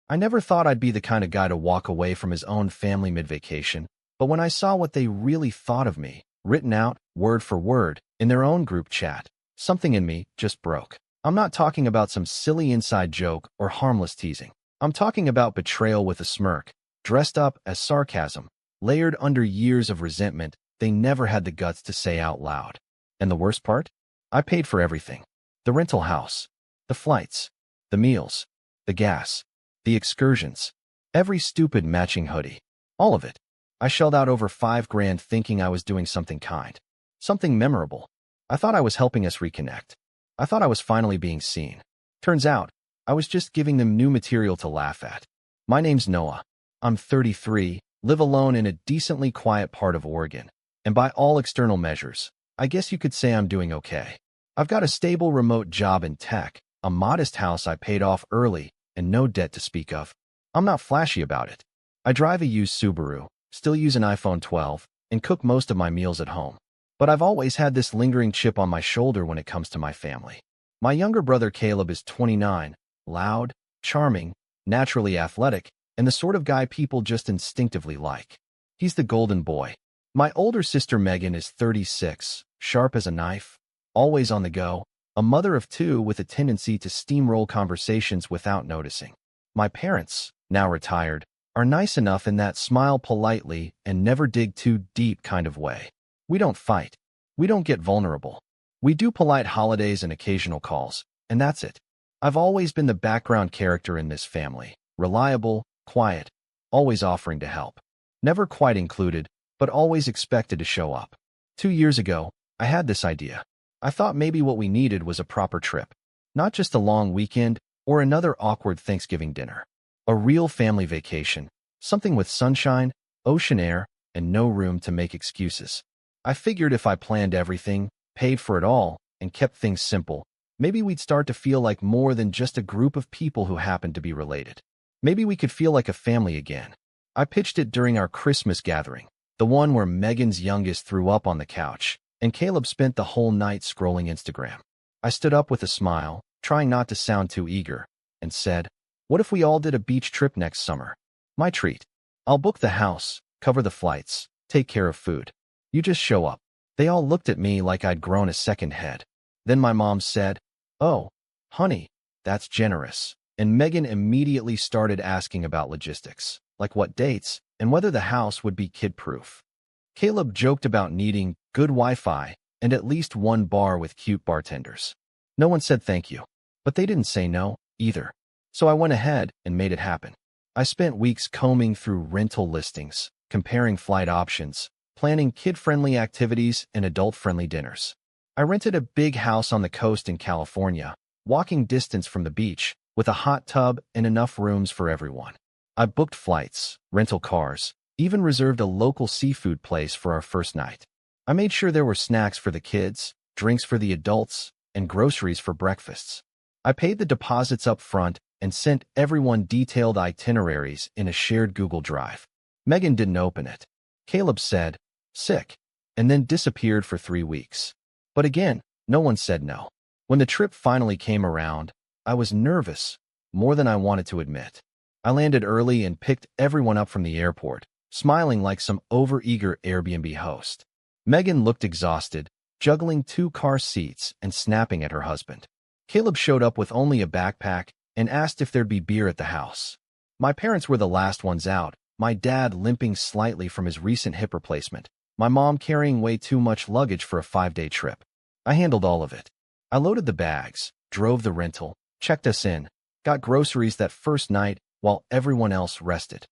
I never thought I'd be the kind of guy to walk away from his own family mid-vacation, but when I saw what they really thought of me, written out, word for word, in their own group chat, something in me just broke. I'm not talking about some silly inside joke or harmless teasing. I'm talking about betrayal with a smirk, dressed up as sarcasm, layered under years of resentment they never had the guts to say out loud. And the worst part? I paid for everything. The rental house, the flights, the meals, the gas, the excursions, every stupid matching hoodie. All of it. I shelled out over $5,000 thinking I was doing something kind, something memorable. I thought I was helping us reconnect. I thought I was finally being seen. Turns out, I was just giving them new material to laugh at. My name's Noah. I'm 33, live alone in a decently quiet part of Oregon, and by all external measures, I guess you could say I'm doing okay. I've got a stable remote job in tech, a modest house I paid off early, and no debt to speak of. I'm not flashy about it. I drive a used Subaru, still use an iPhone 12, and cook most of my meals at home. But I've always had this lingering chip on my shoulder when it comes to my family. My younger brother Caleb is 29, loud, charming, naturally athletic, and the sort of guy people just instinctively like. He's the golden boy. My older sister Megan is 36, sharp as a knife, always on the go, a mother of two with a tendency to steamroll conversations without noticing. My parents, now retired, are nice enough in that smile politely and never dig too deep kind of way. We don't fight. We don't get vulnerable. We do polite holidays and occasional calls, and that's it. I've always been the background character in this family, reliable, quiet, always offering to help. Never quite included, but always expected to show up. 2 years ago, I had this idea. I thought maybe what we needed was a proper trip. Not just a long weekend or another awkward Thanksgiving dinner. A real family vacation, something with sunshine, ocean air, and no room to make excuses. I figured if I planned everything, paid for it all, and kept things simple, maybe we'd start to feel like more than just a group of people who happened to be related. Maybe we could feel like a family again. I pitched it during our Christmas gathering, the one where Megan's youngest threw up on the couch, and Caleb spent the whole night scrolling Instagram. I stood up with a smile, trying not to sound too eager, and said, "What if we all did a beach trip next summer? My treat. I'll book the house, cover the flights, take care of food. You just show up." They all looked at me like I'd grown a second head. Then my mom said, "Oh, honey, that's generous." And Megan immediately started asking about logistics, like what dates and whether the house would be kid-proof. Caleb joked about needing good Wi-Fi and at least one bar with cute bartenders. No one said thank you, but they didn't say no, either. So I went ahead and made it happen. I spent weeks combing through rental listings, comparing flight options, planning kid-friendly activities and adult-friendly dinners. I rented a big house on the coast in California, walking distance from the beach, with a hot tub and enough rooms for everyone. I booked flights, rental cars, even reserved a local seafood place for our first night. I made sure there were snacks for the kids, drinks for the adults, and groceries for breakfasts. I paid the deposits up front and sent everyone detailed itineraries in a shared Google Drive. Megan didn't open it. Caleb said, "Sick," and then disappeared for 3 weeks. But again, no one said no. When the trip finally came around, I was nervous, more than I wanted to admit. I landed early and picked everyone up from the airport, smiling like some overeager Airbnb host. Megan looked exhausted, juggling 2 car seats and snapping at her husband. Caleb showed up with only a backpack and asked if there'd be beer at the house. My parents were the last ones out, my dad limping slightly from his recent hip replacement, my mom carrying way too much luggage for a 5-day trip. I handled all of it. I loaded the bags, drove the rental, checked us in, got groceries that first night while everyone else rested.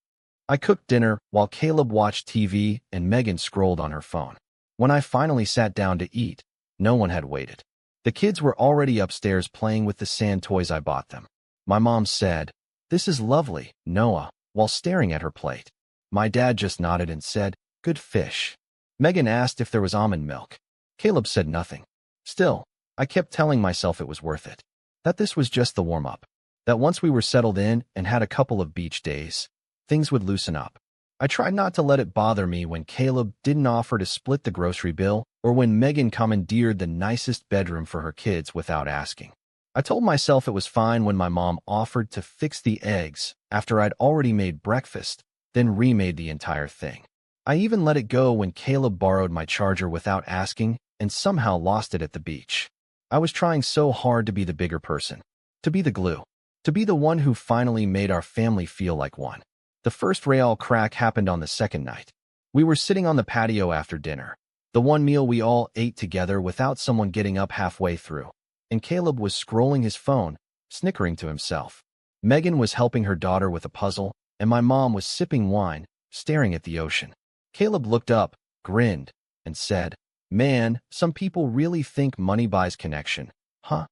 I cooked dinner while Caleb watched TV and Megan scrolled on her phone. When I finally sat down to eat, no one had waited. The kids were already upstairs playing with the sand toys I bought them. My mom said, "This is lovely, Noah," while staring at her plate. My dad just nodded and said, "Good fish." Megan asked if there was almond milk. Caleb said nothing. Still, I kept telling myself it was worth it. That this was just the warm-up. That once we were settled in and had a couple of beach days, things would loosen up. I tried not to let it bother me when Caleb didn't offer to split the grocery bill or when Megan commandeered the nicest bedroom for her kids without asking. I told myself it was fine when my mom offered to fix the eggs after I'd already made breakfast, then remade the entire thing. I even let it go when Caleb borrowed my charger without asking and somehow lost it at the beach. I was trying so hard to be the bigger person, to be the glue, to be the one who finally made our family feel like one. The first real crack happened on the second night. We were sitting on the patio after dinner, the one meal we all ate together without someone getting up halfway through, and Caleb was scrolling his phone, snickering to himself. Megan was helping her daughter with a puzzle, and my mom was sipping wine, staring at the ocean. Caleb looked up, grinned, and said, "Man, some people really think money buys connection, huh?"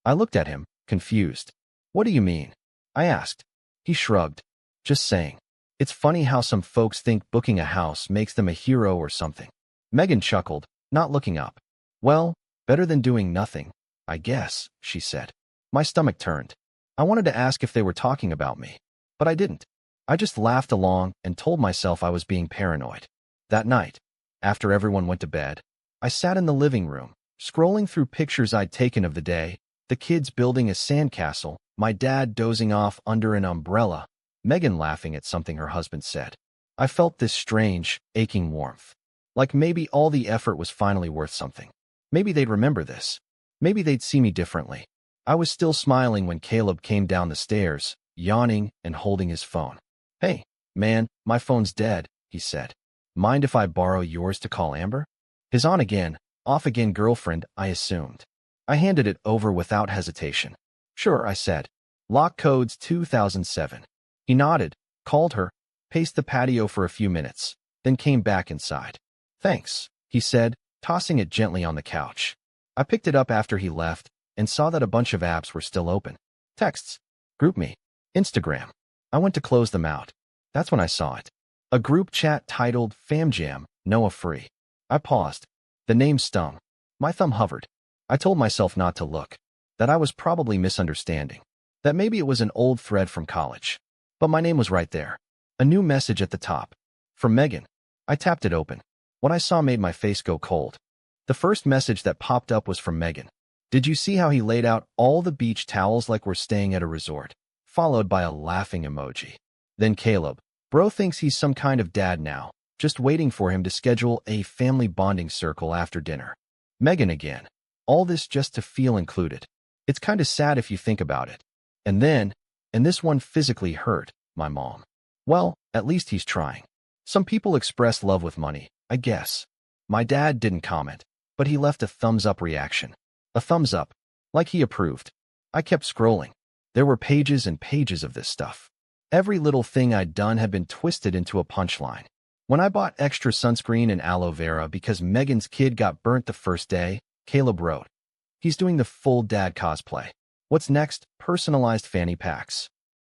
I looked at him, confused. "What do you mean?" I asked. He shrugged. "Just saying. It's funny how some folks think booking a house makes them a hero or something." Megan chuckled, not looking up. "Well, better than doing nothing, I guess," she said. My stomach turned. I wanted to ask if they were talking about me, but I didn't. I just laughed along and told myself I was being paranoid. That night, after everyone went to bed, I sat in the living room, scrolling through pictures I'd taken of the day, the kids building a sandcastle, my dad dozing off under an umbrella, Megan laughing at something her husband said. I felt this strange, aching warmth. Like maybe all the effort was finally worth something. Maybe they'd remember this. Maybe they'd see me differently. I was still smiling when Caleb came down the stairs, yawning and holding his phone. "Hey, man, my phone's dead," he said. "Mind if I borrow yours to call Amber?" His on-again, off-again girlfriend, I assumed. I handed it over without hesitation. "Sure," I said. "Lock codes 2007. He nodded, called her, paced the patio for a few minutes, then came back inside. "Thanks," he said, tossing it gently on the couch. I picked it up after he left and saw that a bunch of apps were still open. Texts, GroupMe, Instagram. I went to close them out. That's when I saw it. A group chat titled FamJam, Noah Free. I paused. The name stung. My thumb hovered. I told myself not to look, that I was probably misunderstanding, that maybe it was an old thread from college. But my name was right there. A new message at the top. From Megan. I tapped it open. What I saw made my face go cold. The first message that popped up was from Megan. "Did you see how he laid out all the beach towels like we're staying at a resort?" Followed by a laughing emoji. Then Caleb. "Bro thinks he's some kind of dad now, just waiting for him to schedule a family bonding circle after dinner." Megan again. All this just to feel included. It's kind of sad if you think about it. And this one physically hurt, my mom. Well, at least he's trying. Some people express love with money, I guess. My dad didn't comment, but he left a thumbs up reaction. A thumbs up, like he approved. I kept scrolling. There were pages and pages of this stuff. Every little thing I'd done had been twisted into a punchline. When I bought extra sunscreen and aloe vera because Megan's kid got burnt the first day, Caleb wrote, "He's doing the full dad cosplay. What's next? Personalized fanny packs."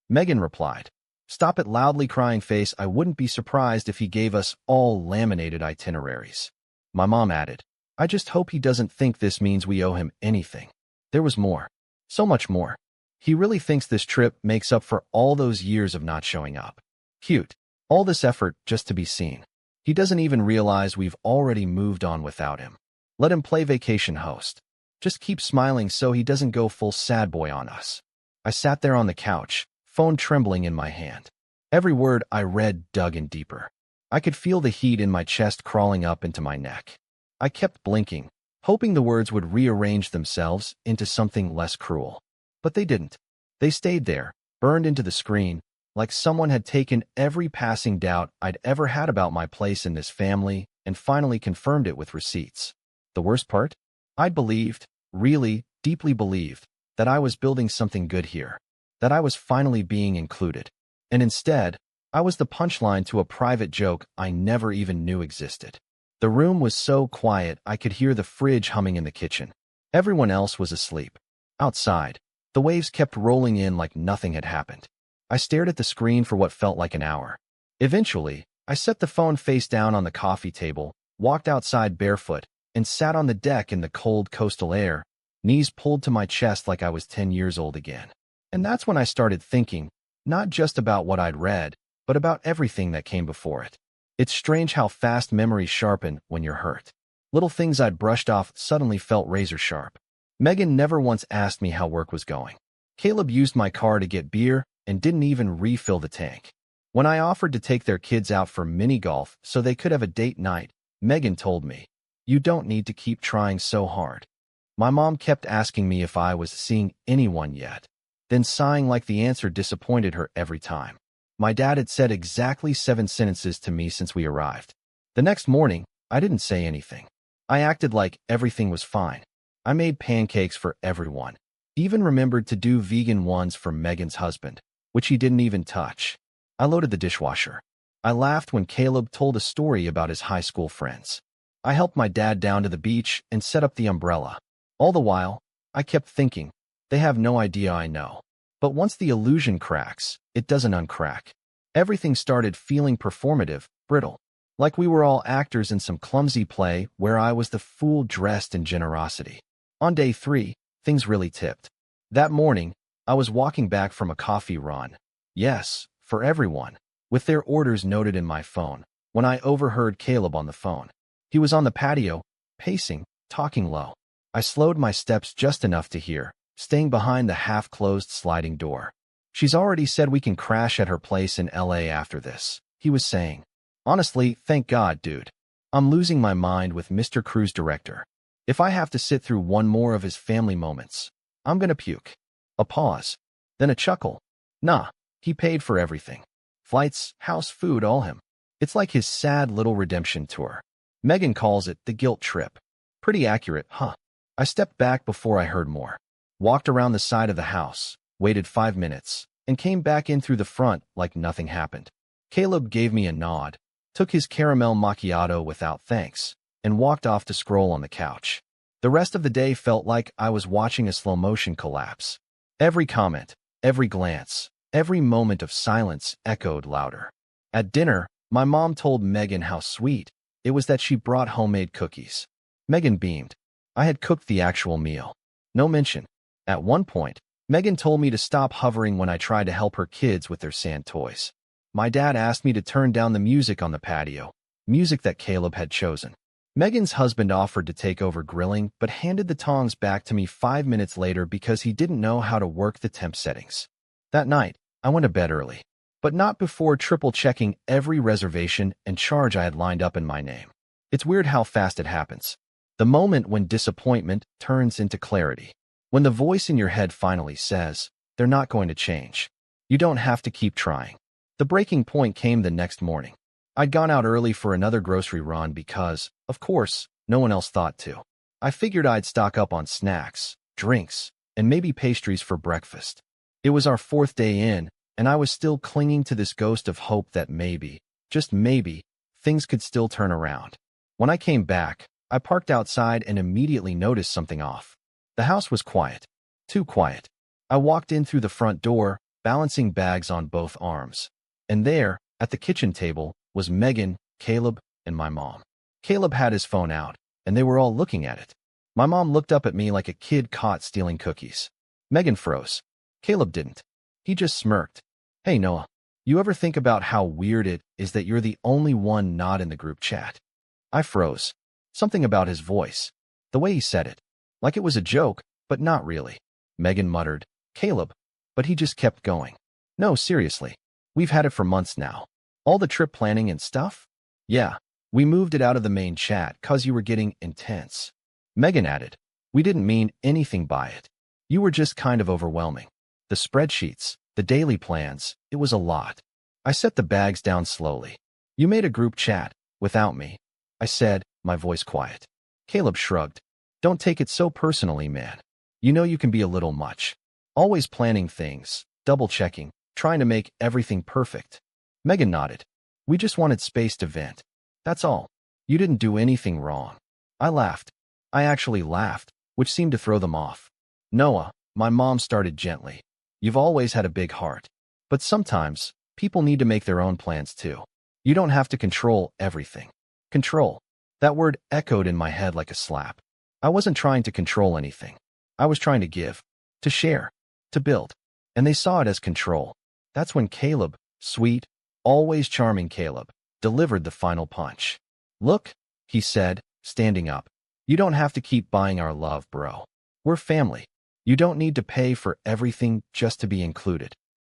Megan replied, "Stop it, loudly crying face. I wouldn't be surprised if he gave us all laminated itineraries." My mom added, "I just hope he doesn't think this means we owe him anything." There was more. So much more. He really thinks this trip makes up for all those years of not showing up. Cute. All this effort just to be seen. He doesn't even realize we've already moved on without him. Let him play vacation host. Just keep smiling so he doesn't go full sad boy on us. I sat there on the couch, phone trembling in my hand. Every word I read dug in deeper. I could feel the heat in my chest crawling up into my neck. I kept blinking, hoping the words would rearrange themselves into something less cruel. But they didn't. They stayed there, burned into the screen, like someone had taken every passing doubt I'd ever had about my place in this family and finally confirmed it with receipts. The worst part? I'd believed, really, deeply believed, that I was building something good here, that I was finally being included. And instead, I was the punchline to a private joke I never even knew existed. The room was so quiet I could hear the fridge humming in the kitchen. Everyone else was asleep. Outside, the waves kept rolling in like nothing had happened. I stared at the screen for what felt like an hour. Eventually, I set the phone face down on the coffee table, walked outside barefoot, and sat on the deck in the cold coastal air, knees pulled to my chest like I was 10 years old again. And that's when I started thinking, not just about what I'd read, but about everything that came before it. It's strange how fast memories sharpen when you're hurt. Little things I'd brushed off suddenly felt razor sharp. Megan never once asked me how work was going. Caleb used my car to get beer and didn't even refill the tank. When I offered to take their kids out for mini golf so they could have a date night, Megan told me, "You don't need to keep trying so hard." My mom kept asking me if I was seeing anyone yet, then sighing like the answer disappointed her every time. My dad had said exactly 7 sentences to me since we arrived. The next morning, I didn't say anything. I acted like everything was fine. I made pancakes for everyone. Even remembered to do vegan ones for Megan's husband, which he didn't even touch. I loaded the dishwasher. I laughed when Caleb told a story about his high school friends. I helped my dad down to the beach and set up the umbrella. All the while, I kept thinking, they have no idea I know. But once the illusion cracks, it doesn't uncrack. Everything started feeling performative, brittle. Like we were all actors in some clumsy play where I was the fool dressed in generosity. On day 3, things really tipped. That morning, I was walking back from a coffee run. Yes, for everyone, with their orders noted in my phone, when I overheard Caleb on the phone. He was on the patio, pacing, talking low. I slowed my steps just enough to hear, staying behind the half-closed sliding door. "She's already said we can crash at her place in LA after this," he was saying. "Honestly, thank God, dude. I'm losing my mind with Mr. Cruise Director. If I have to sit through one more of his family moments, I'm gonna puke." A pause. Then a chuckle. "Nah, he paid for everything. Flights, house, food, all him. It's like his sad little redemption tour. Megan calls it the guilt trip. Pretty accurate, huh?" I stepped back before I heard more. Walked around the side of the house, waited 5 minutes, and came back in through the front like nothing happened. Caleb gave me a nod, took his caramel macchiato without thanks, and walked off to scroll on the couch. The rest of the day felt like I was watching a slow-motion collapse. Every comment, every glance, every moment of silence echoed louder. At dinner, my mom told Megan how sweet it was that she brought homemade cookies. Megan beamed. I had cooked the actual meal. No mention. At one point, Megan told me to stop hovering when I tried to help her kids with their sand toys. My dad asked me to turn down the music on the patio, music that Caleb had chosen. Megan's husband offered to take over grilling but handed the tongs back to me 5 minutes later because he didn't know how to work the temp settings. That night, I went to bed early, but not before triple-checking every reservation and charge I had lined up in my name. It's weird how fast it happens. The moment when disappointment turns into clarity. When the voice in your head finally says, "They're not going to change. You don't have to keep trying." The breaking point came the next morning. I'd gone out early for another grocery run because, of course, no one else thought to. I figured I'd stock up on snacks, drinks, and maybe pastries for breakfast. It was our 4th day in, and I was still clinging to this ghost of hope that maybe, just maybe, things could still turn around. When I came back, I parked outside and immediately noticed something off. The house was quiet. Too quiet. I walked in through the front door, balancing bags on both arms. And there, at the kitchen table, was Megan, Caleb, and my mom. Caleb had his phone out, and they were all looking at it. My mom looked up at me like a kid caught stealing cookies. Megan froze. Caleb didn't. He just smirked. "Hey, Noah, you ever think about how weird it is that you're the only one not in the group chat?" I froze. Something about his voice. The way he said it. Like it was a joke, but not really. Megan muttered, "Caleb." But he just kept going. "No, seriously. We've had it for months now. All the trip planning and stuff? Yeah, we moved it out of the main chat 'cause you were getting intense." Megan added, "We didn't mean anything by it. You were just kind of overwhelming. The spreadsheets, the daily plans, it was a lot." I set the bags down slowly. "You made a group chat, without me," I said, my voice quiet. Caleb shrugged. "Don't take it so personally, man. You know you can be a little much. Always planning things, double-checking, trying to make everything perfect." Megan nodded. "We just wanted space to vent. That's all. You didn't do anything wrong." I laughed. I actually laughed, which seemed to throw them off. "Noah," my mom started gently, "you've always had a big heart. But sometimes, people need to make their own plans too. You don't have to control everything." Control. That word echoed in my head like a slap. I wasn't trying to control anything. I was trying to give, to share, to build. And they saw it as control. That's when Caleb, sweet, always charming Caleb, delivered the final punch. "Look," he said, standing up. "You don't have to keep buying our love, bro. We're family. You don't need to pay for everything just to be included.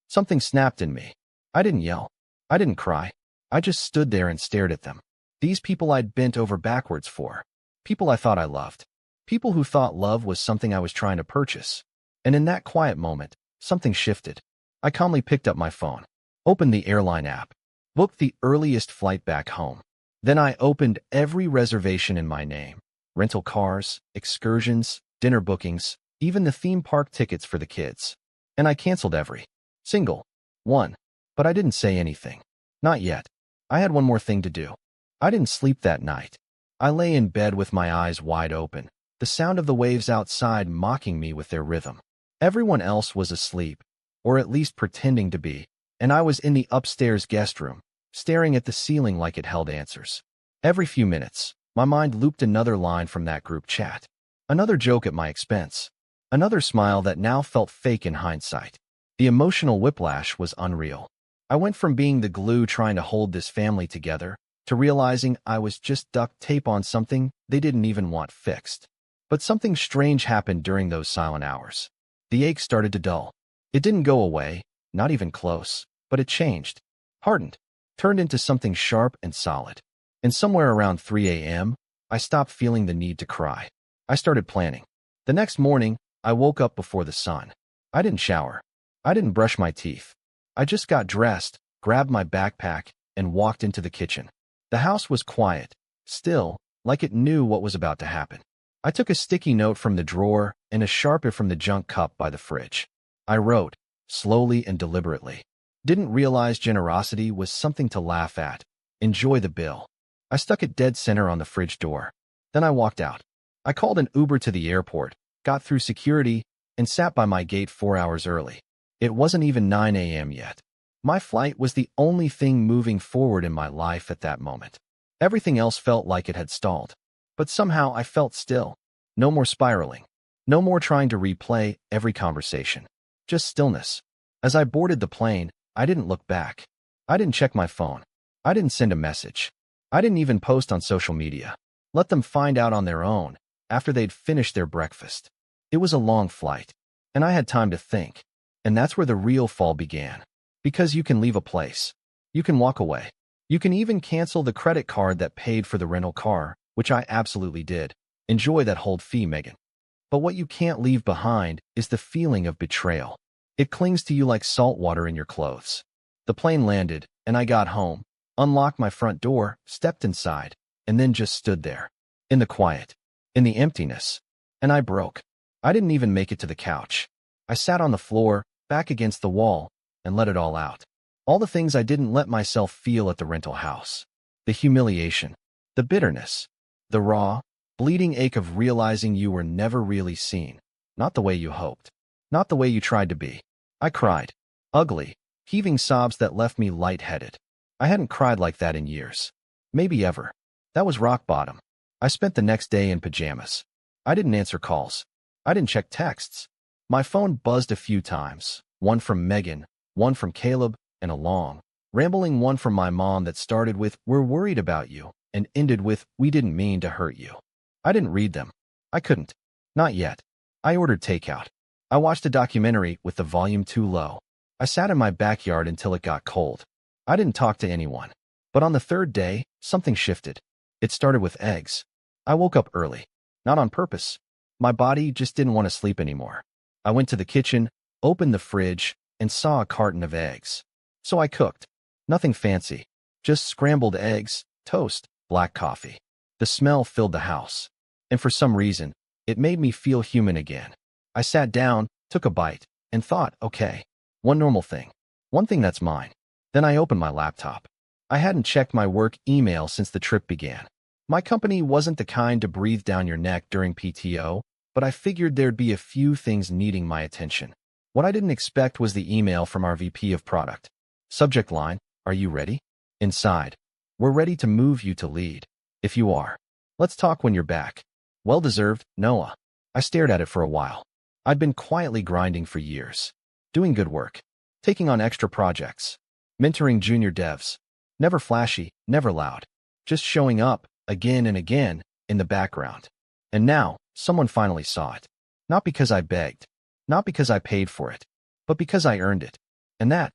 Something snapped in me. I didn't yell. I didn't cry. I just stood there and stared at them. These people I'd bent over backwards for. People I thought I loved. People who thought love was something I was trying to purchase. And in that quiet moment, something shifted. I calmly picked up my phone, opened the airline app, booked the earliest flight back home. Then I opened every reservation in my name. Rental cars, excursions, dinner bookings, even the theme park tickets for the kids. And I canceled every single one. But I didn't say anything. Not yet. I had one more thing to do. I didn't sleep that night. I lay in bed with my eyes wide open, the sound of the waves outside mocking me with their rhythm. Everyone else was asleep, or at least pretending to be, and I was in the upstairs guest room, staring at the ceiling like it held answers. Every few minutes, my mind looped another line from that group chat. Another joke at my expense. Another smile that now felt fake in hindsight. The emotional whiplash was unreal. I went from being the glue trying to hold this family together to realizing I was just duct tape on something they didn't even want fixed. But something strange happened during those silent hours. The ache started to dull. It didn't go away, not even close, but it changed, hardened, turned into something sharp and solid. And somewhere around 3 a.m., I stopped feeling the need to cry. I started planning. The next morning, I woke up before the sun. I didn't shower. I didn't brush my teeth. I just got dressed, grabbed my backpack, and walked into the kitchen. The house was quiet, still, like it knew what was about to happen. I took a sticky note from the drawer and a Sharpie from the junk cup by the fridge. I wrote, slowly and deliberately. Didn't realize generosity was something to laugh at. Enjoy the bill. I stuck it dead center on the fridge door. Then I walked out. I called an Uber to the airport, got through security, and sat by my gate 4 hours early. It wasn't even 9 a.m. yet. My flight was the only thing moving forward in my life at that moment. Everything else felt like it had stalled. But somehow I felt still. No more spiraling. No more trying to replay every conversation. Just stillness. As I boarded the plane, I didn't look back. I didn't check my phone. I didn't send a message. I didn't even post on social media. Let them find out on their own after they'd finished their breakfast. It was a long flight, and I had time to think. And that's where the real fall began. Because you can leave a place. You can walk away. You can even cancel the credit card that paid for the rental car, which I absolutely did. Enjoy that hold fee, Megan. But what you can't leave behind is the feeling of betrayal. It clings to you like salt water in your clothes. The plane landed, and I got home, unlocked my front door, stepped inside, and then just stood there. In the quiet. In the emptiness. And I broke. I didn't even make it to the couch. I sat on the floor, back against the wall, and let it all out. All the things I didn't let myself feel at the rental house. The humiliation. The bitterness. The raw, bleeding ache of realizing you were never really seen. Not the way you hoped. Not the way you tried to be. I cried. Ugly, heaving sobs that left me lightheaded. I hadn't cried like that in years. Maybe ever. That was rock bottom. I spent the next day in pajamas. I didn't answer calls. I didn't check texts. My phone buzzed a few times. One from Megan, one from Caleb, and a long, rambling one from my mom that started with, "We're worried about you," and ended with, "We didn't mean to hurt you." I didn't read them. I couldn't. Not yet. I ordered takeout. I watched a documentary with the volume too low. I sat in my backyard until it got cold. I didn't talk to anyone. But on the third day, something shifted. It started with eggs. I woke up early. Not on purpose. My body just didn't want to sleep anymore. I went to the kitchen, opened the fridge, and saw a carton of eggs. So I cooked. Nothing fancy. Just scrambled eggs, toast, black coffee. The smell filled the house. And for some reason, it made me feel human again. I sat down, took a bite, and thought, okay, one normal thing. One thing that's mine. Then I opened my laptop. I hadn't checked my work email since the trip began. My company wasn't the kind to breathe down your neck during PTO, but I figured there'd be a few things needing my attention. What I didn't expect was the email from our VP of product. Subject line, "Are you ready?" Inside, "We're ready to move you to lead. If you are, let's talk when you're back. Well-deserved, Noah." I stared at it for a while. I'd been quietly grinding for years. Doing good work. Taking on extra projects. Mentoring junior devs. Never flashy, never loud. Just showing up, again and again, in the background. And now, someone finally saw it. Not because I begged, not because I paid for it, but because I earned it. And that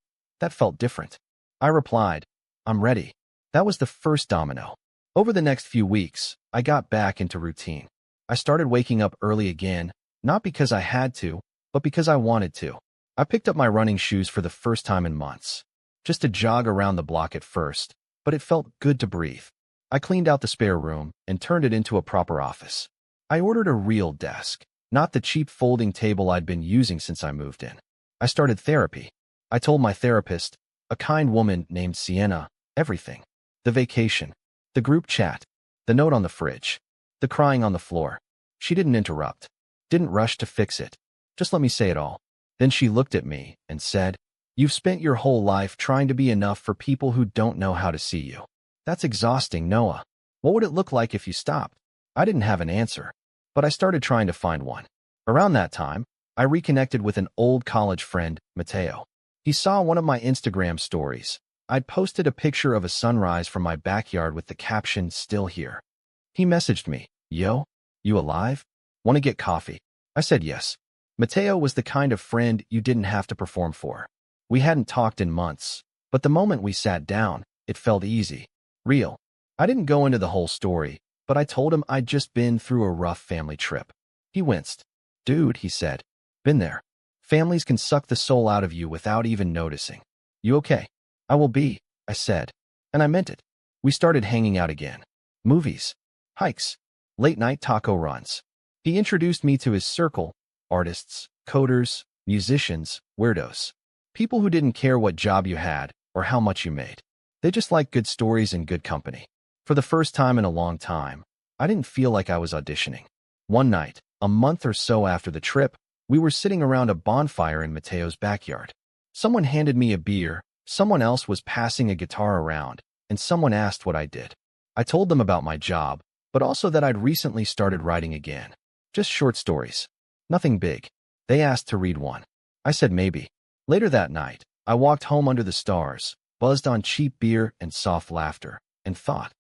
felt different. I replied, I'm ready. That was the first domino. Over the next few weeks, I got back into routine. I started waking up early again, not because I had to, but because I wanted to. I picked up my running shoes for the first time in months. Just to jog around the block at first, but it felt good to breathe. I cleaned out the spare room and turned it into a proper office. I ordered a real desk, not the cheap folding table I'd been using since I moved in. I started therapy. I told my therapist, a kind woman named Sienna, everything. The vacation, the group chat, the note on the fridge, the crying on the floor. She didn't interrupt, didn't rush to fix it. Just let me say it all. Then she looked at me and said, You've spent your whole life trying to be enough for people who don't know how to see you. That's exhausting, Noah. What would it look like if you stopped? I didn't have an answer, but I started trying to find one. Around that time, I reconnected with an old college friend, Mateo. He saw one of my Instagram stories. I'd posted a picture of a sunrise from my backyard with the caption, Still here. He messaged me, Yo, you alive? Want to get coffee? I said yes. Mateo was the kind of friend you didn't have to perform for. We hadn't talked in months, but the moment we sat down, it felt easy, real. I didn't go into the whole story, but I told him I'd just been through a rough family trip. He winced. Dude, he said, been there. Families can suck the soul out of you without even noticing. You okay? I will be, I said. And I meant it. We started hanging out again. Movies, hikes, late-night taco runs. He introduced me to his circle, artists, coders, musicians, weirdos. People who didn't care what job you had or how much you made. They just liked good stories and good company. For the first time in a long time, I didn't feel like I was auditioning. One night, a month or so after the trip, we were sitting around a bonfire in Mateo's backyard. Someone handed me a beer, someone else was passing a guitar around, and someone asked what I did. I told them about my job, but also that I'd recently started writing again. Just short stories. Nothing big. They asked to read one. I said maybe. Later that night, I walked home under the stars, buzzed on cheap beer and soft laughter, and thought,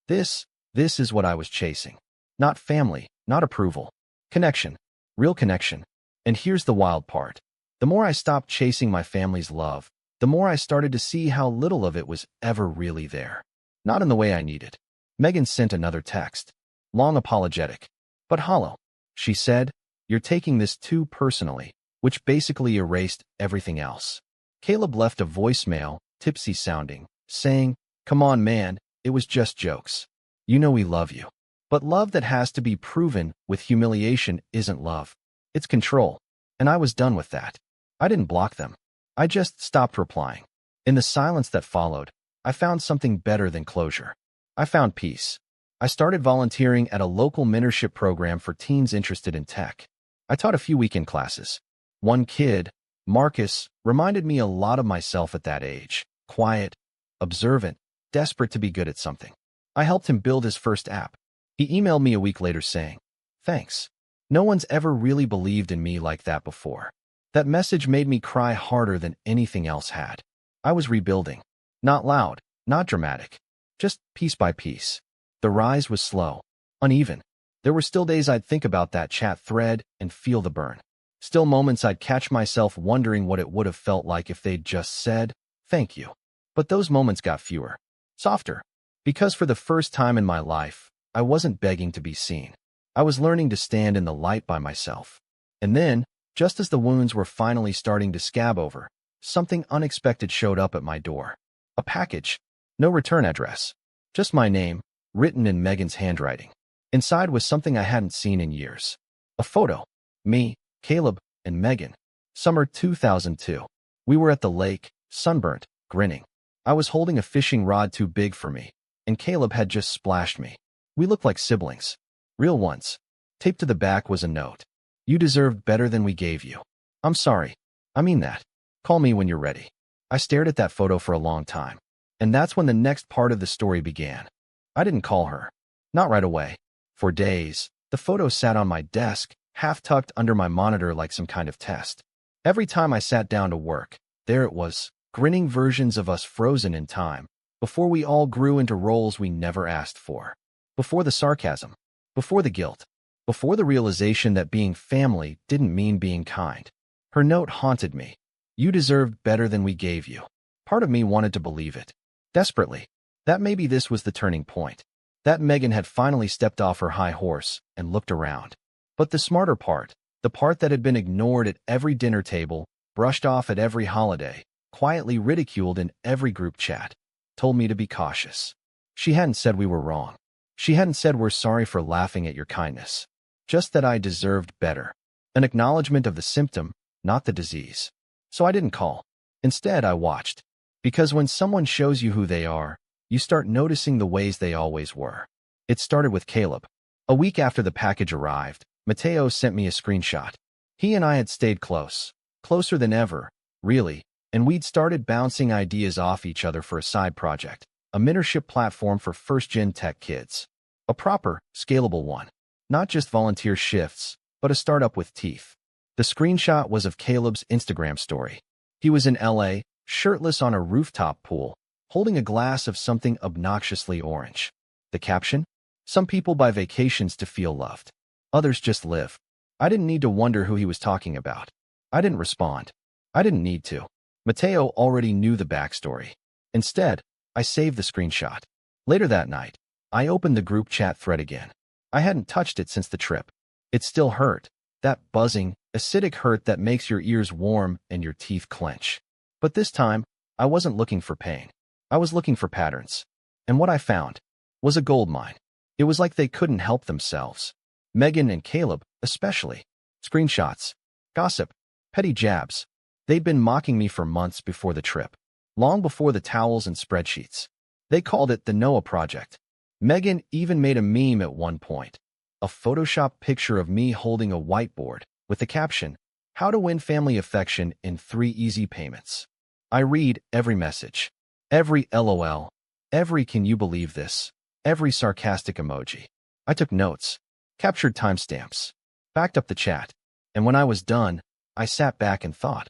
this is what I was chasing. Not family, not approval. Connection. Real connection. And here's the wild part. The more I stopped chasing my family's love, the more I started to see how little of it was ever really there. Not in the way I needed. Megan sent another text. Long apologetic. But hollow. She said, You're taking this too personally, which basically erased everything else. Caleb left a voicemail, tipsy sounding, saying, Come on, man, it was just jokes. You know we love you. But love that has to be proven with humiliation isn't love. It's control. And I was done with that. I didn't block them. I just stopped replying. In the silence that followed, I found something better than closure. I found peace. I started volunteering at a local mentorship program for teens interested in tech. I taught a few weekend classes. One kid, Marcus, reminded me a lot of myself at that age. Quiet, observant, desperate to be good at something. I helped him build his first app. He emailed me a week later saying, Thanks. No one's ever really believed in me like that before. That message made me cry harder than anything else had. I was rebuilding. Not loud, not dramatic. Just piece by piece. The rise was slow, uneven. There were still days I'd think about that chat thread and feel the burn. Still moments I'd catch myself wondering what it would have felt like if they'd just said, Thank you. But those moments got fewer. Softer. Because for the first time in my life, I wasn't begging to be seen. I was learning to stand in the light by myself. And then, just as the wounds were finally starting to scab over, something unexpected showed up at my door. A package. No return address. Just my name, written in Megan's handwriting. Inside was something I hadn't seen in years. A photo. Me, Caleb, and Megan. Summer 2002. We were at the lake, sunburnt, grinning. I was holding a fishing rod too big for me, and Caleb had just splashed me. We looked like siblings. Real ones. Taped to the back was a note. You deserved better than we gave you. I'm sorry. I mean that. Call me when you're ready. I stared at that photo for a long time. And that's when the next part of the story began. I didn't call her. Not right away. For days, the photo sat on my desk, half tucked under my monitor like some kind of test. Every time I sat down to work, there it was, grinning versions of us frozen in time, before we all grew into roles we never asked for. Before the sarcasm. Before the guilt. before the realization that being family didn't mean being kind. Her note haunted me. You deserved better than we gave you. Part of me wanted to believe it. Desperately. That maybe this was the turning point. That Megan had finally stepped off her high horse and looked around. But the smarter part, the part that had been ignored at every dinner table, brushed off at every holiday, quietly ridiculed in every group chat, told me to be cautious. She hadn't said we were wrong. She hadn't said we're sorry for laughing at your kindness. Just that I deserved better. An acknowledgement of the symptom, not the disease. So I didn't call. Instead, I watched. Because when someone shows you who they are, you start noticing the ways they always were. It started with Caleb. A week after the package arrived, Mateo sent me a screenshot. He and I had stayed close. Closer than ever, really, and we'd started bouncing ideas off each other for a side project, a mentorship platform for first-gen tech kids. A proper, scalable one. Not just volunteer shifts, but a startup with teeth. The screenshot was of Caleb's Instagram story. He was in LA, shirtless on a rooftop pool, holding a glass of something obnoxiously orange. The caption? Some people buy vacations to feel loved. Others just live. I didn't need to wonder who he was talking about. I didn't respond. I didn't need to. Mateo already knew the backstory. Instead, I saved the screenshot. Later that night, I opened the group chat thread again. I hadn't touched it since the trip. It still hurt. That buzzing, acidic hurt that makes your ears warm and your teeth clench. But this time, I wasn't looking for pain. I was looking for patterns. And what I found was a goldmine. It was like they couldn't help themselves. Megan and Caleb, especially. Screenshots, gossip, petty jabs. They'd been mocking me for months before the trip, long before the towels and spreadsheets. They called it the Noah Project. Megan even made a meme at one point, a Photoshop picture of me holding a whiteboard with the caption, "How to win family affection in 3 easy payments." I read every message, every LOL, every "can you believe this," every sarcastic emoji. I took notes, captured timestamps, backed up the chat, and when I was done, I sat back and thought,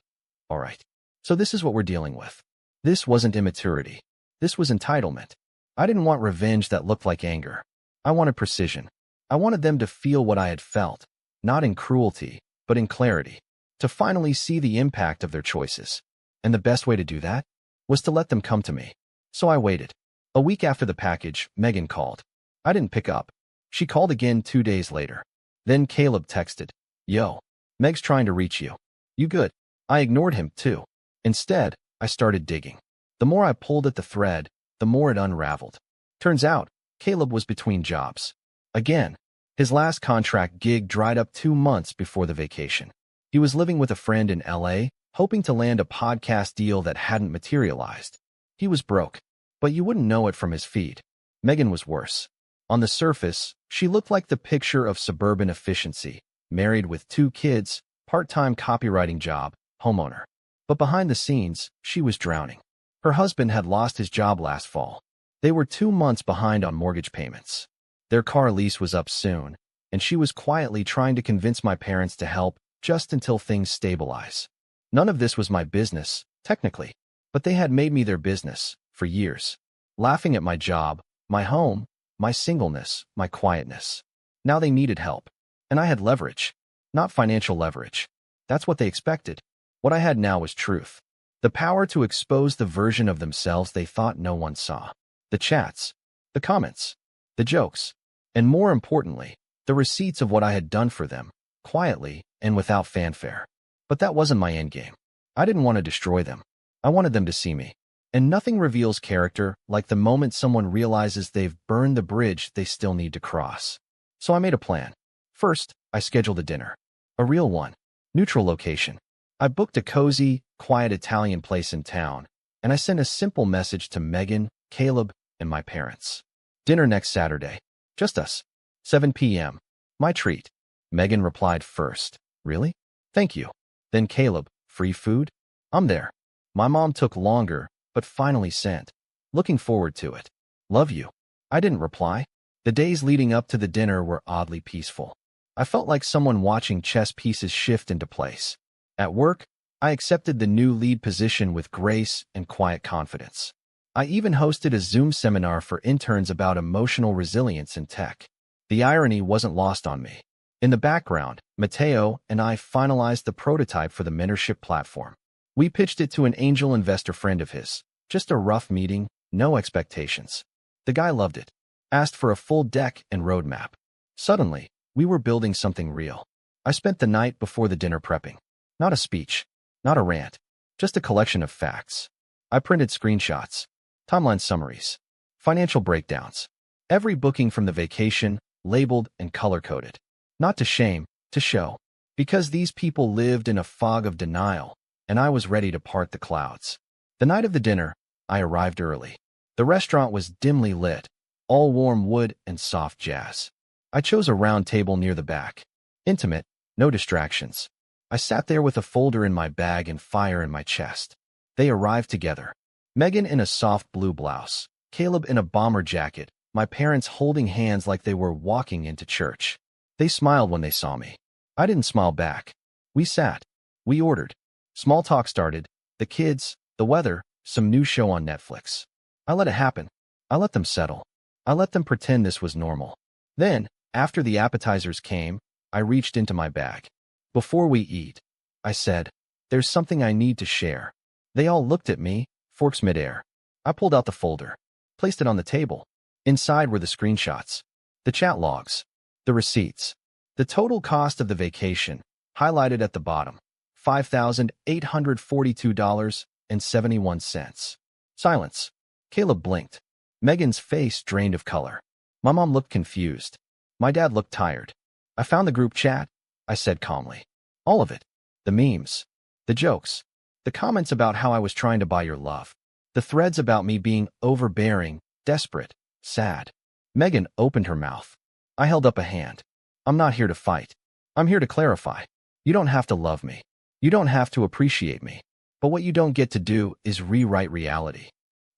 all right, so this is what we're dealing with. This wasn't immaturity. This was entitlement. I didn't want revenge that looked like anger. I wanted precision. I wanted them to feel what I had felt, not in cruelty, but in clarity, to finally see the impact of their choices. And the best way to do that was to let them come to me. So I waited. A week after the package, Megan called. I didn't pick up. She called again 2 days later. Then Caleb texted, "Yo, Meg's trying to reach you. You good?" I ignored him, too. Instead, I started digging. The more I pulled at the thread, the more it unraveled. Turns out, Caleb was between jobs. Again, his last contract gig dried up 2 months before the vacation. He was living with a friend in LA, hoping to land a podcast deal that hadn't materialized. He was broke, but you wouldn't know it from his feed. Megan was worse. On the surface, she looked like the picture of suburban efficiency, married with 2 kids, part-time copywriting job, homeowner. But behind the scenes, she was drowning. Her husband had lost his job last fall. They were 2 months behind on mortgage payments. Their car lease was up soon, and she was quietly trying to convince my parents to help just until things stabilize. None of this was my business, technically, but they had made me their business for years, laughing at my job, my home, my singleness, my quietness. Now they needed help, and I had leverage, not financial leverage. That's what they expected. What I had now was truth. The power to expose the version of themselves they thought no one saw. The chats, the comments, the jokes, and more importantly, the receipts of what I had done for them, quietly and without fanfare. But that wasn't my endgame. I didn't want to destroy them. I wanted them to see me. And nothing reveals character like the moment someone realizes they've burned the bridge they still need to cross. So I made a plan. First, I scheduled a dinner. A real one. Neutral location. I booked a cozy, quiet Italian place in town, and I sent a simple message to Megan, Caleb, and my parents. Dinner next Saturday. Just us. 7 p.m. My treat. Megan replied first. Really? Thank you. Then Caleb, free food? I'm there. My mom took longer, but finally sent. Looking forward to it. Love you. I didn't reply. The days leading up to the dinner were oddly peaceful. I felt like someone watching chess pieces shift into place. At work, I accepted the new lead position with grace and quiet confidence. I even hosted a Zoom seminar for interns about emotional resilience in tech. The irony wasn't lost on me. In the background, Matteo and I finalized the prototype for the mentorship platform. We pitched it to an angel investor friend of his. Just a rough meeting, no expectations. The guy loved it, asked for a full deck and roadmap. Suddenly, we were building something real. I spent the night before the dinner prepping. Not a speech, not a rant, just a collection of facts. I printed screenshots, timeline summaries, financial breakdowns, every booking from the vacation, labeled and color-coded. Not to shame, to show. Because these people lived in a fog of denial, and I was ready to part the clouds. The night of the dinner, I arrived early. The restaurant was dimly lit, all warm wood and soft jazz. I chose a round table near the back. Intimate, no distractions. I sat there with a folder in my bag and fire in my chest. They arrived together. Megan in a soft blue blouse, Caleb in a bomber jacket, my parents holding hands like they were walking into church. They smiled when they saw me. I didn't smile back. We sat. We ordered. Small talk started. The kids, the weather, some new show on Netflix. I let it happen. I let them settle. I let them pretend this was normal. Then, after the appetizers came, I reached into my bag. Before we eat, I said, "There's something I need to share." They all looked at me, forks midair. I pulled out the folder, placed it on the table. Inside were the screenshots, the chat logs, the receipts, the total cost of the vacation, highlighted at the bottom, $5,842.71. Silence. Caleb blinked. Megan's face drained of color. My mom looked confused. My dad looked tired. I found the group chat, I said calmly. All of it. The memes, the jokes, the comments about how I was trying to buy your love, the threads about me being overbearing, desperate, sad. Megan opened her mouth. I held up a hand. I'm not here to fight. I'm here to clarify. You don't have to love me. You don't have to appreciate me. But what you don't get to do is rewrite reality.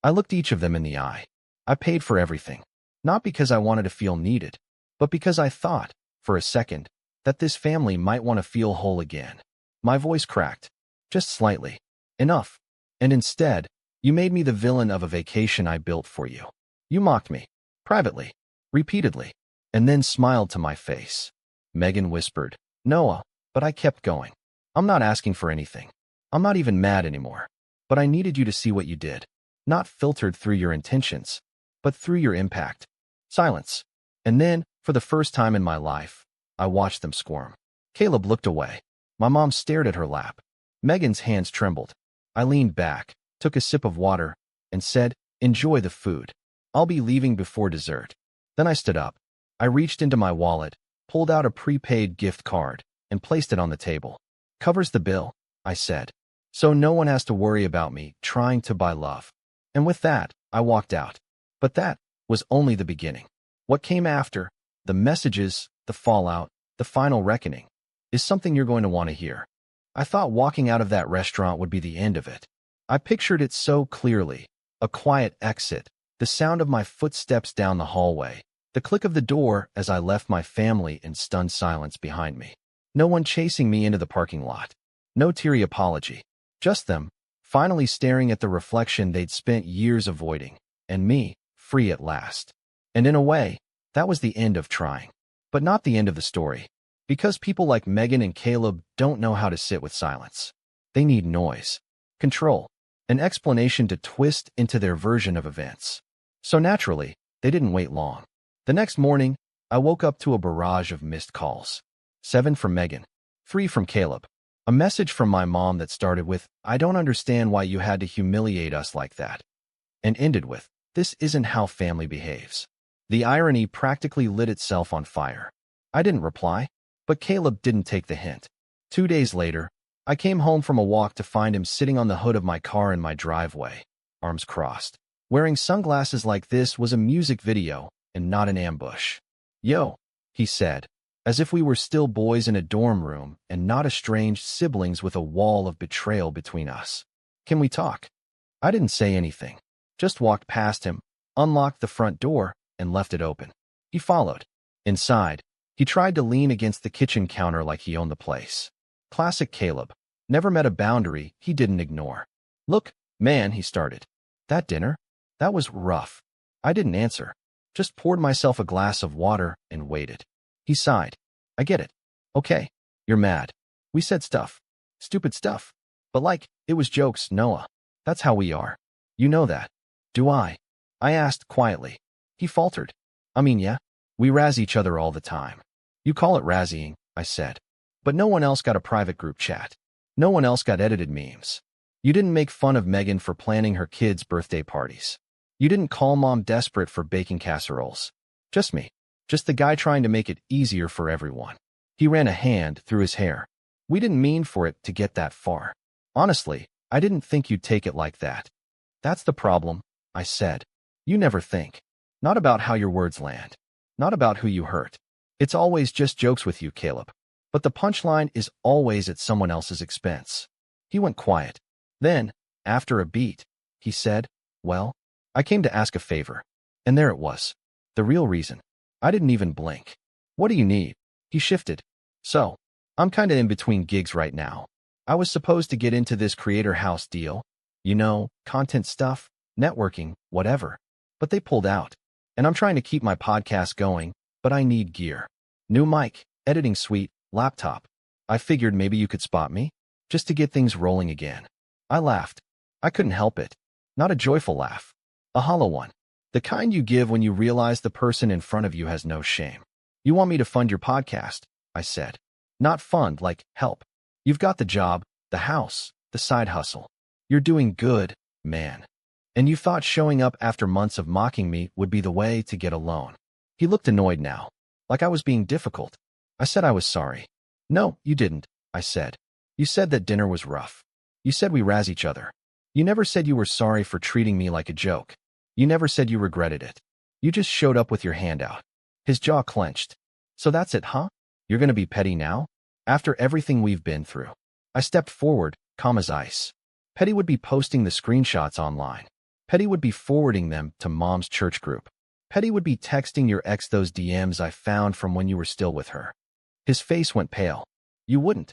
I looked each of them in the eye. I paid for everything. Not because I wanted to feel needed, but because I thought, for a second, that this family might want to feel whole again. My voice cracked. Just slightly. Enough. And instead, you made me the villain of a vacation I built for you. You mocked me. Privately. Repeatedly. And then smiled to my face. Megan whispered, "Noah," but I kept going. "I'm not asking for anything. I'm not even mad anymore. But I needed you to see what you did. Not filtered through your intentions, but through your impact." Silence. And then, for the first time in my life, I watched them squirm. Caleb looked away. My mom stared at her lap. Megan's hands trembled. I leaned back, took a sip of water, and said, "Enjoy the food. I'll be leaving before dessert." Then I stood up. I reached into my wallet, pulled out a prepaid gift card, and placed it on the table. "Covers the bill," I said. "So no one has to worry about me trying to buy love." And with that, I walked out. But that was only the beginning. What came after, the messages, the fallout, the final reckoning, is something you're going to want to hear. I thought walking out of that restaurant would be the end of it. I pictured it so clearly. A quiet exit, the sound of my footsteps down the hallway, the click of the door as I left my family in stunned silence behind me. No one chasing me into the parking lot. No teary apology. Just them, finally staring at the reflection they'd spent years avoiding, and me, free at last. And in a way, that was the end of trying. But not the end of the story. Because people like Megan and Caleb don't know how to sit with silence. They need noise, control, an explanation to twist into their version of events. So naturally, they didn't wait long. The next morning, I woke up to a barrage of missed calls. 7 from Megan, 3 from Caleb. A message from my mom that started with, "I don't understand why you had to humiliate us like that," and ended with, "This isn't how family behaves." The irony practically lit itself on fire. I didn't reply, but Caleb didn't take the hint. 2 days later, I came home from a walk to find him sitting on the hood of my car in my driveway, arms crossed. Wearing sunglasses like this was a music video and not an ambush. "Yo," he said, as if we were still boys in a dorm room and not estranged siblings with a wall of betrayal between us. "Can we talk?" I didn't say anything, just walked past him, unlocked the front door, and left it open. He followed. Inside, he tried to lean against the kitchen counter like he owned the place. Classic Caleb. Never met a boundary he didn't ignore. "Look, man," he started. "That dinner? That was rough." I didn't answer, just poured myself a glass of water and waited. He sighed. I get it. Okay. You're mad. We said stuff. Stupid stuff. But like, it was jokes, Noah. That's how we are. You know that. Do I? I asked quietly. He faltered. I mean, yeah. We razz each other all the time. You call it razzying, I said. But no one else got a private group chat. No one else got edited memes. You didn't make fun of Megan for planning her kids' birthday parties. You didn't call mom desperate for baking casseroles. Just me. Just the guy trying to make it easier for everyone. He ran a hand through his hair. We didn't mean for it to get that far. Honestly, I didn't think you'd take it like that. That's the problem, I said. You never think. Not about how your words land. Not about who you hurt. It's always just jokes with you, Caleb. But the punchline is always at someone else's expense. He went quiet. Then, after a beat, he said, well, I came to ask a favor. And there it was. The real reason. I didn't even blink. What do you need? He shifted. So, I'm kinda in between gigs right now. I was supposed to get into this creator house deal. You know, content stuff, networking, whatever. But they pulled out. And I'm trying to keep my podcast going, but I need gear. New mic, editing suite, laptop. I figured maybe you could spot me, just to get things rolling again. I laughed. I couldn't help it. Not a joyful laugh. A hollow one. The kind you give when you realize the person in front of you has no shame. You want me to fund your podcast, I said. Not fund, like help. You've got the job, the house, the side hustle. You're doing good, man. And you thought showing up after months of mocking me would be the way to get a loan. He looked annoyed now, like I was being difficult. I said I was sorry. No, you didn't, I said. You said that dinner was rough. You said we razz each other. You never said you were sorry for treating me like a joke. You never said you regretted it. You just showed up with your hand out. His jaw clenched. So that's it, huh? You're gonna be petty now? After everything we've been through. I stepped forward, calm as ice. Petty would be posting the screenshots online. Petty would be forwarding them to mom's church group. Petty would be texting your ex those DMs I found from when you were still with her. His face went pale. You wouldn't.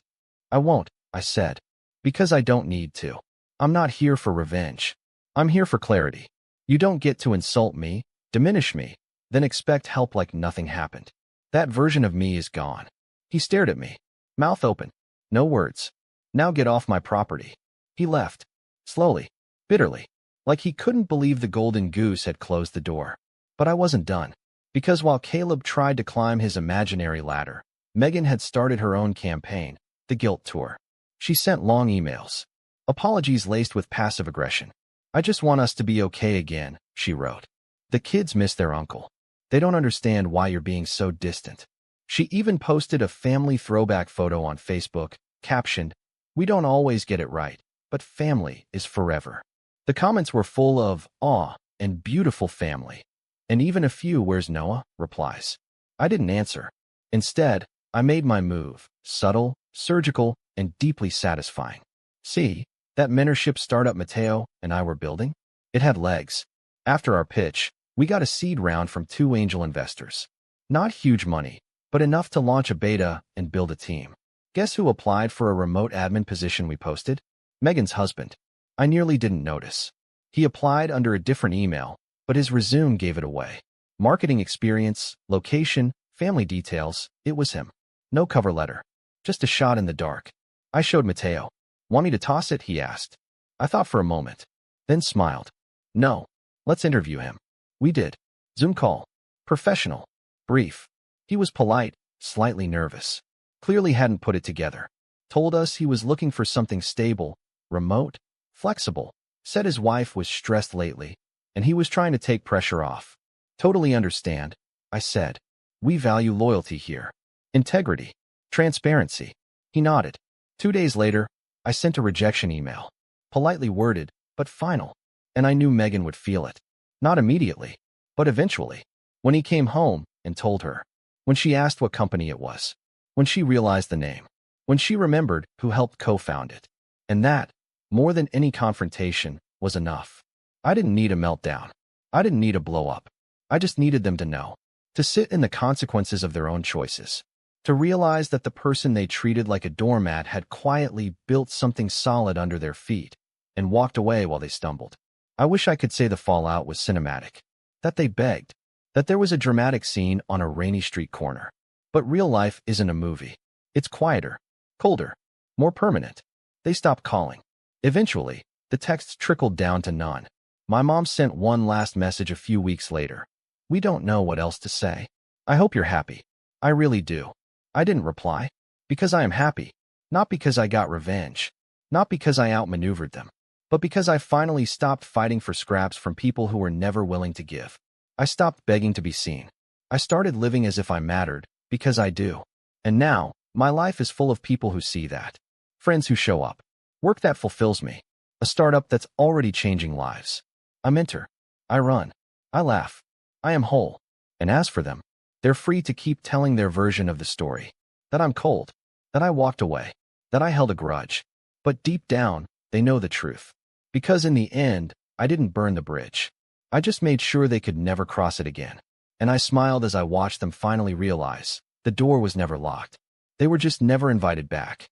I won't, I said. Because I don't need to. I'm not here for revenge. I'm here for clarity. You don't get to insult me, diminish me, then expect help like nothing happened. That version of me is gone. He stared at me, mouth open. No words. Now get off my property. He left. Slowly. Bitterly. Like he couldn't believe the golden goose had closed the door. But I wasn't done. Because while Caleb tried to climb his imaginary ladder, Megan had started her own campaign, the guilt tour. She sent long emails. Apologies laced with passive aggression. I just want us to be okay again, she wrote. The kids miss their uncle. They don't understand why you're being so distant. She even posted a family throwback photo on Facebook, captioned, "We don't always get it right, but family is forever." The comments were full of awe and beautiful family. And even a few "Where's Noah?" replies. I didn't answer. Instead, I made my move, subtle, surgical, and deeply satisfying. See, that mentorship startup Mateo and I were building? It had legs. After our pitch, we got a seed round from 2 angel investors. Not huge money, but enough to launch a beta and build a team. Guess who applied for a remote admin position we posted? Megan's husband. I nearly didn't notice. He applied under a different email, but his resume gave it away. Marketing experience, location, family details, it was him. No cover letter. Just a shot in the dark. I showed Mateo. Want me to toss it? He asked. I thought for a moment, then smiled. No, let's interview him. We did. Zoom call. Professional. Brief. He was polite, slightly nervous. Clearly hadn't put it together. Told us he was looking for something stable, remote, flexible. Said his wife was stressed lately, and he was trying to take pressure off. Totally understand, I said. We value loyalty here. Integrity. Transparency. He nodded. 2 days later, I sent a rejection email. Politely worded, but final. And I knew Megan would feel it. Not immediately, but eventually. When he came home and told her. When she asked what company it was. When she realized the name. When she remembered who helped co-found it. And that, more than any confrontation, was enough. I didn't need a meltdown. I didn't need a blow-up. I just needed them to know. To sit in the consequences of their own choices. To realize that the person they treated like a doormat had quietly built something solid under their feet and walked away while they stumbled. I wish I could say the fallout was cinematic. That they begged. That there was a dramatic scene on a rainy street corner. But real life isn't a movie. It's quieter, colder, more permanent. They stopped calling. Eventually, the texts trickled down to none. My mom sent one last message a few weeks later. "We don't know what else to say. I hope you're happy. I really do." I didn't reply. Because I am happy. Not because I got revenge. Not because I outmaneuvered them. But because I finally stopped fighting for scraps from people who were never willing to give. I stopped begging to be seen. I started living as if I mattered, because I do. And now, my life is full of people who see that. Friends who show up. Work that fulfills me. A startup that's already changing lives. A mentor. I run. I laugh. I am whole. And as for them, they're free to keep telling their version of the story. That I'm cold. That I walked away. That I held a grudge. But deep down, they know the truth. Because in the end, I didn't burn the bridge. I just made sure they could never cross it again. And I smiled as I watched them finally realize the door was never locked. They were just never invited back.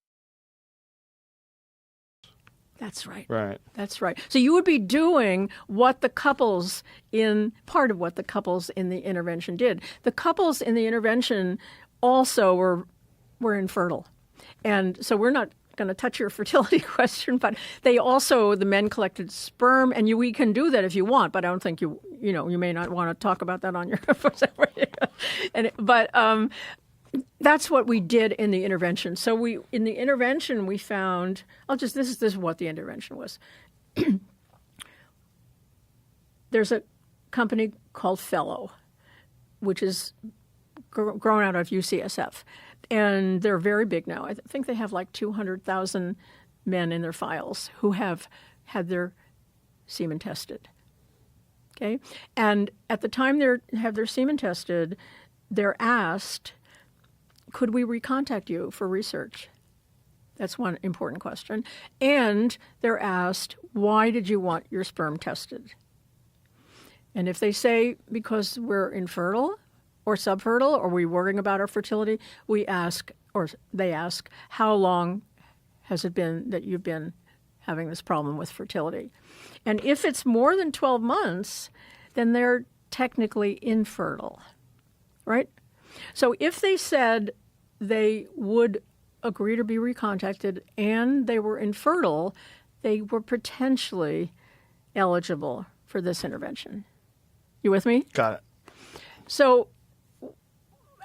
That's right. Right. That's right. So you would be doing what the couples part of what the couples in the intervention did. The couples in the intervention also were infertile. And so we're not going to touch your fertility question, but the men collected sperm, and we can do that if you want, but I don't think you may not want to talk about that on your but that's what we did in the intervention. So in the intervention we found, this is what the intervention was. There's a company called Fellow, which is grown out of UCSF. And they're very big now. I think they have like 200,000 men in their files who have had their semen tested. Okay? And at the time they have their semen tested, they're asked, could we recontact you for research? That's one important question. And they're asked, why did you want your sperm tested? And if they say, because we're infertile, or subfertile, or we're worrying about our fertility, they ask, how long has it been that you've been having this problem with fertility? And if it's more than 12 months, then they're technically infertile, right? So if they said they would agree to be recontacted and they were infertile, they were potentially eligible for this intervention. You with me? Got it. So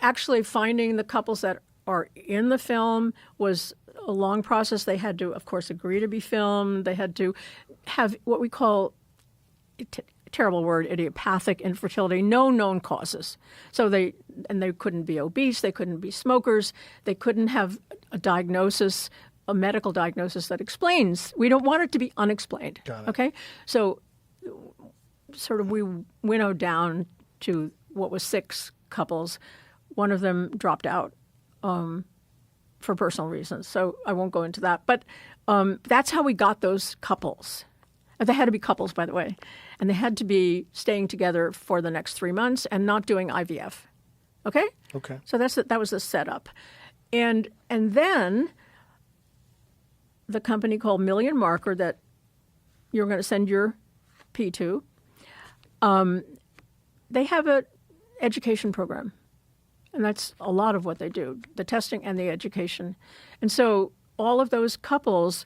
actually finding the couples that are in the film was a long process. They had to, of course, agree to be filmed. They had to have what we call, terrible word, idiopathic infertility, no known causes. So they couldn't be obese. They couldn't be smokers. They couldn't have a diagnosis, a medical diagnosis that explains. We don't want it to be unexplained. Got it. Okay? So sort of we winnowed down to what was 6 couples. One of them dropped out for personal reasons, so I won't go into that. But that's how we got those couples. And they had to be couples, by the way, and they had to be staying together for the next 3 months and not doing IVF. Okay? Okay. So that was the setup. And then the company called Million Marker that you're going to send your P to, they have an education program. And that's a lot of what they do, the testing and the education. And so all of those couples,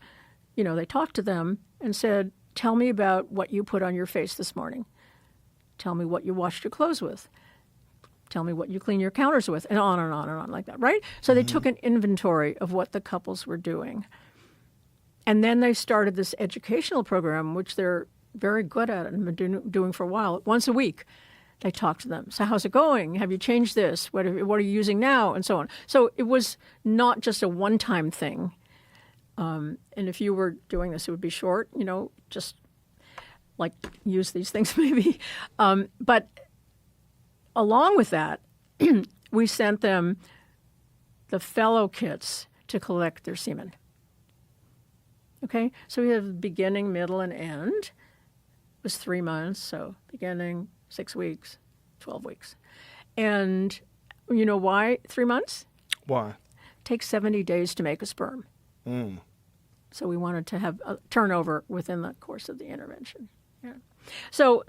they talked to them and said, tell me about what you put on your face this morning. Tell me what you washed your clothes with. Tell me what you clean your counters with, and on and on and on like that, right? So they took an inventory of what the couples were doing. And then they started this educational program, which they're very good at and have been doing for a while, once a week. They talk to them. So how's it going? Have you changed this? What are you using now? And so on. So it was not just a one-time thing. And if you were doing this, it would be short, just like use these things maybe. But along with that, we sent them the Fellow kits to collect their semen. Okay? So we have beginning, middle, and end. It was 3 months, so beginning, 6 weeks, 12 weeks. And you know why 3 months? Why? It takes 70 days to make a sperm. So we wanted to have a turnover within the course of the intervention. Yeah. So